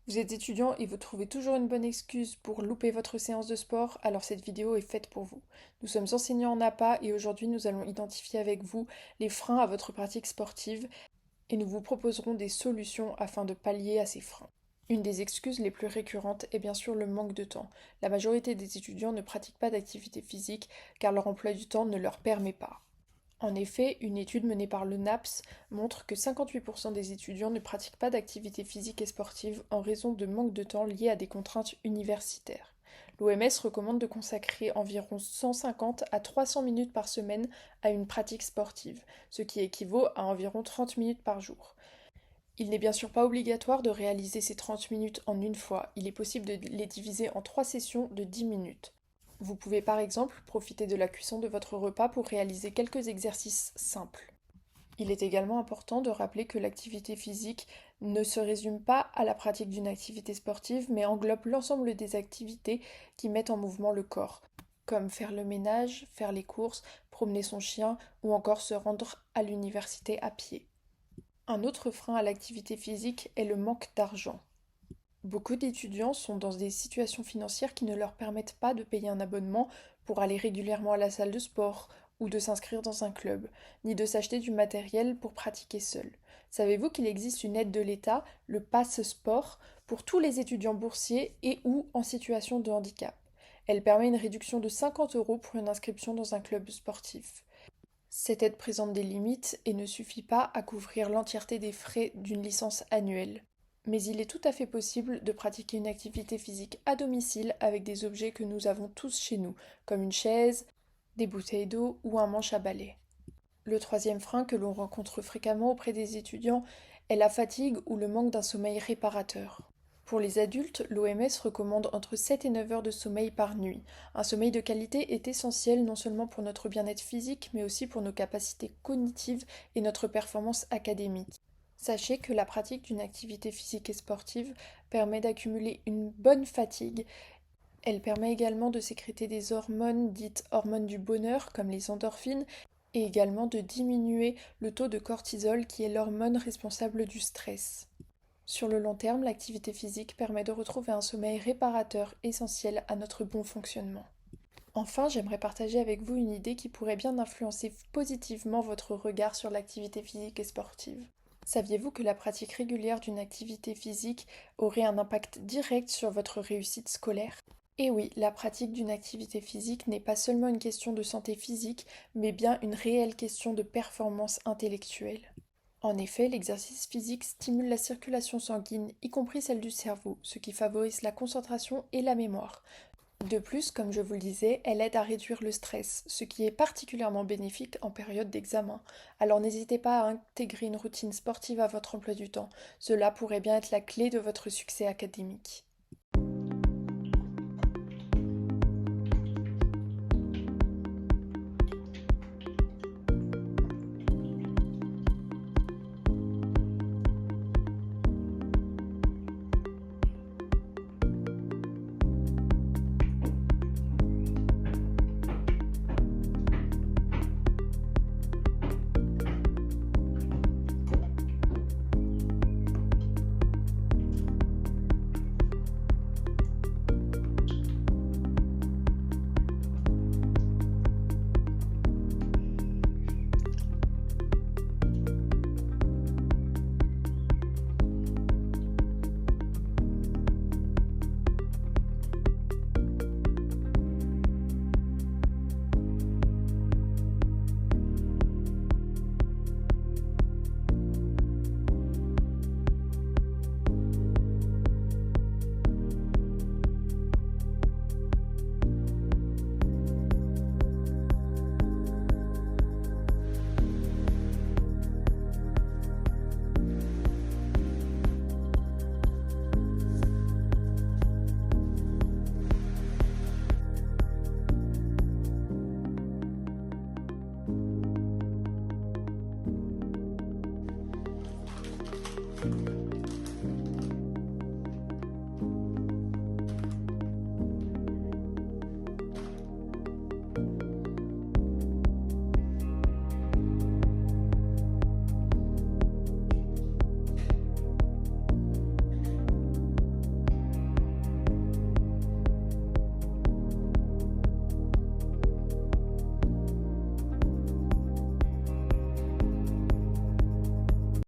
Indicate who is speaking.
Speaker 1: Vous êtes étudiant et vous trouvez toujours une bonne excuse pour louper votre séance de sport, alors cette vidéo est faite pour vous. Nous sommes enseignants en APA et aujourd'hui nous allons identifier avec vous les freins à votre pratique sportive et nous vous proposerons des solutions afin de pallier à ces freins. Une des excuses les plus récurrentes est bien sûr le manque de temps. La majorité des étudiants ne pratiquent pas d'activité physique car leur emploi du temps ne leur permet pas. En effet, une étude menée par le NAPS montre que 58% des étudiants ne pratiquent pas d'activité physique et sportive en raison de manque de temps lié à des contraintes universitaires. L'OMS recommande de consacrer environ 150 à 300 minutes par semaine à une pratique sportive, ce qui équivaut à environ 30 minutes par jour. Il n'est bien sûr pas obligatoire de réaliser ces 30 minutes en une fois, il est possible de les diviser en 3 sessions de 10 minutes. Vous pouvez par exemple profiter de la cuisson de votre repas pour réaliser quelques exercices simples. Il est également important de rappeler que l'activité physique ne se résume pas à la pratique d'une activité sportive, mais englobe l'ensemble des activités qui mettent en mouvement le corps, comme faire le ménage, faire les courses, promener son chien ou encore se rendre à l'université à pied. Un autre frein à l'activité physique est le manque d'argent. Beaucoup d'étudiants sont dans des situations financières qui ne leur permettent pas de payer un abonnement pour aller régulièrement à la salle de sport ou de s'inscrire dans un club, ni de s'acheter du matériel pour pratiquer seul. Savez-vous qu'il existe une aide de l'État, le Pass Sport, pour tous les étudiants boursiers et ou en situation de handicap? Elle permet une réduction de 50 € pour une inscription dans un club sportif. Cette aide présente des limites et ne suffit pas à couvrir l'entièreté des frais d'une licence annuelle. Mais il est tout à fait possible de pratiquer une activité physique à domicile avec des objets que nous avons tous chez nous, comme une chaise, des bouteilles d'eau ou un manche à balai. Le troisième frein que l'on rencontre fréquemment auprès des étudiants est la fatigue ou le manque d'un sommeil réparateur. Pour les adultes, l'OMS recommande entre 7 et 9 heures de sommeil par nuit. Un sommeil de qualité est essentiel non seulement pour notre bien-être physique, mais aussi pour nos capacités cognitives et notre performance académique. Sachez que la pratique d'une activité physique et sportive permet d'accumuler une bonne fatigue. Elle permet également de sécréter des hormones dites hormones du bonheur, comme les endorphines, et également de diminuer le taux de cortisol qui est l'hormone responsable du stress. Sur le long terme, l'activité physique permet de retrouver un sommeil réparateur essentiel à notre bon fonctionnement. Enfin, j'aimerais partager avec vous une idée qui pourrait bien influencer positivement votre regard sur l'activité physique et sportive. Saviez-vous que la pratique régulière d'une activité physique aurait un impact direct sur votre réussite scolaire? Et oui, la pratique d'une activité physique n'est pas seulement une question de santé physique, mais bien une réelle question de performance intellectuelle. En effet, l'exercice physique stimule la circulation sanguine, y compris celle du cerveau, ce qui favorise la concentration et la mémoire. De plus, comme je vous le disais, elle aide à réduire le stress, ce qui est particulièrement bénéfique en période d'examen. Alors n'hésitez pas à intégrer une routine sportive à votre emploi du temps. Cela pourrait bien être la clé de votre succès académique.